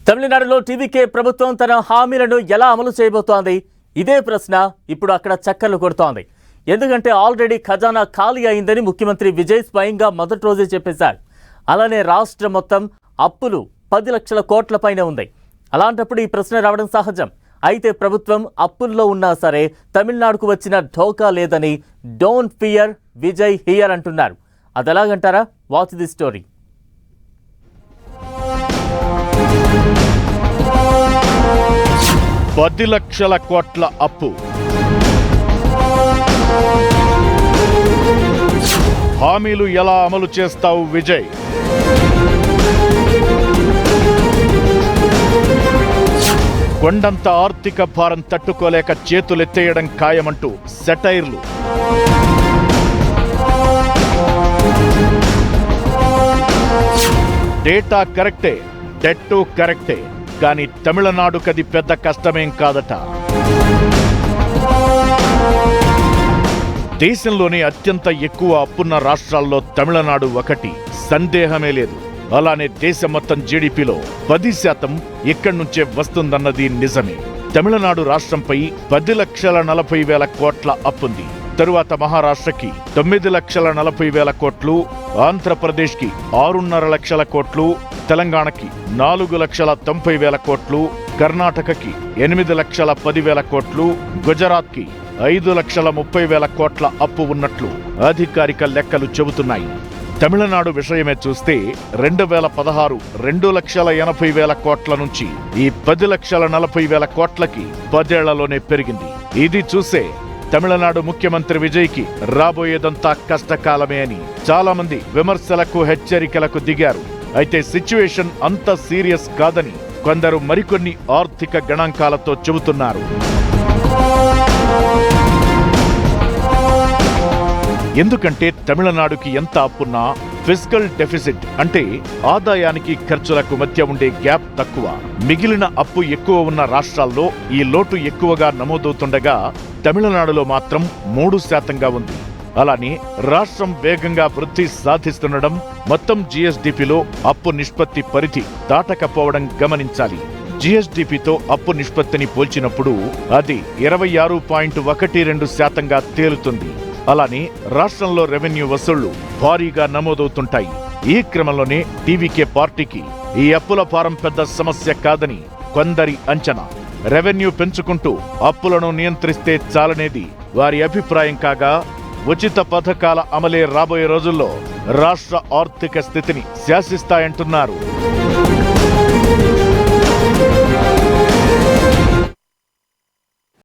తమిళనాడులో టీవీకే ప్రభుత్వం తన హామీలను ఎలా అమలు చేయబోతోంది? ఇదే ప్రశ్న ఇప్పుడు అక్కడ చక్కర్లు కొడుతోంది. ఎందుకంటే ఆల్రెడీ ఖజానా ఖాళీ అయిందని ముఖ్యమంత్రి విజయ్ స్వయంగా మొదటి రోజే చెప్పేశారు. అలానే రాష్ట్రం మొత్తం అప్పులు 10 లక్షల కోట్ల పైన ఉంది. అలాంటప్పుడు ఈ ప్రశ్న రావడం సహజం. అయితే ప్రభుత్వం అప్పుల్లో ఉన్నా సరే తమిళనాడుకు వచ్చిన ఢోకా లేదని డోంట్ ఫియర్ విజయ్ హియర్ అంటున్నారు. అదెలాగంటారా? Watch the story. పది లక్షల కోట్ల అప్పు, హామీలు ఎలా అమలు చేస్తావు విజయ్? కొండంత ఆర్థిక భారం తట్టుకోలేక చేతులెత్తేయడం ఖాయమంటూ సెటైర్లు. డేటా కరెక్టే, డెట్టు కరెక్టే, కానీ తమిళనాడుకది పెద్ద కష్టమేం కాదట. దేశంలోనే అత్యంత ఎక్కువ అప్పున్న రాష్ట్రాల్లో తమిళనాడు ఒకటి, సందేహమే లేదు. అలానే దేశం మొత్తం జీడీపీలో 10% ఇక్కడి నుంచే వస్తుందన్నది నిజమే. తమిళనాడు రాష్ట్రంపై 10,40,000 కోట్ల అప్పుంది. తరువాత మహారాష్ట్రకి 9,40,000 కోట్లు, ఆంధ్రప్రదేశ్కి 6.5 లక్షల కోట్లు, తెలంగాణకి 4,90,000 కోట్లు, కర్ణాటకకి 8,10,000 కోట్లు, గుజరాత్కి 5,30,000 కోట్ల అప్పు ఉన్నట్లు అధికారిక లెక్కలు చెబుతున్నాయి. తమిళనాడు విషయమే చూస్తే 2016 2,80,000 కోట్ల నుంచి ఈ 10,40,000 కోట్లకి 10 ఏళ్లలోనే పెరిగింది. ఇది చూసే తమిళనాడు ముఖ్యమంత్రి విజయ్కి రాబోయేదంతా కష్టకాలమే అని చాలా మంది విమర్శలకు, హెచ్చరికలకు దిగారు. అయితే సిచ్యువేషన్ అంత సీరియస్ కాదని కొందరు మరికొన్ని ఆర్థిక గణాంకాలతో చెబుతున్నారు. ఎందుకంటే తమిళనాడుకి ఎంత అప్పున్నా ఫిస్కల్ డెఫిసిట్ అంటే ఆదాయానికి ఖర్చులకు మధ్య ఉండే గ్యాప్ తక్కువ. మిగిలిన అప్పు ఎక్కువ ఉన్న రాష్ట్రాల్లో ఈ లోటు ఎక్కువగా నమోదవుతుండగా తమిళనాడులో మాత్రం 3% ఉంది. అలానే రాష్ట్రం వేగంగా వృద్ధి సాధిస్తుండడం, మొత్తం జీఎస్డీపీలో అప్పు నిష్పత్తి పరిధి దాటకపోవడం గమనించాలి. జీఎస్డీపీతో అప్పు నిష్పత్తిని పోల్చినప్పుడు అది 26.12%గా తేలుతుంది. అలానే రాష్ట్రంలో రెవెన్యూ వసూళ్లు భారీగా నమోదవుతుంటాయి. ఈ క్రమంలోనే టీవీకే పార్టీకి ఈ అప్పుల భారం పెద్ద సమస్య కాదని కొందరి అంచనా. రెవెన్యూ పెంచుకుంటూ అప్పులను నియంత్రిస్తే చాలనేది వారి అభిప్రాయం కాగా, ఉచిత పథకాల అమలే రాబోయే రోజుల్లో రాష్ట్ర ఆర్థిక స్థితిని శాసిస్తాయంటున్నారు.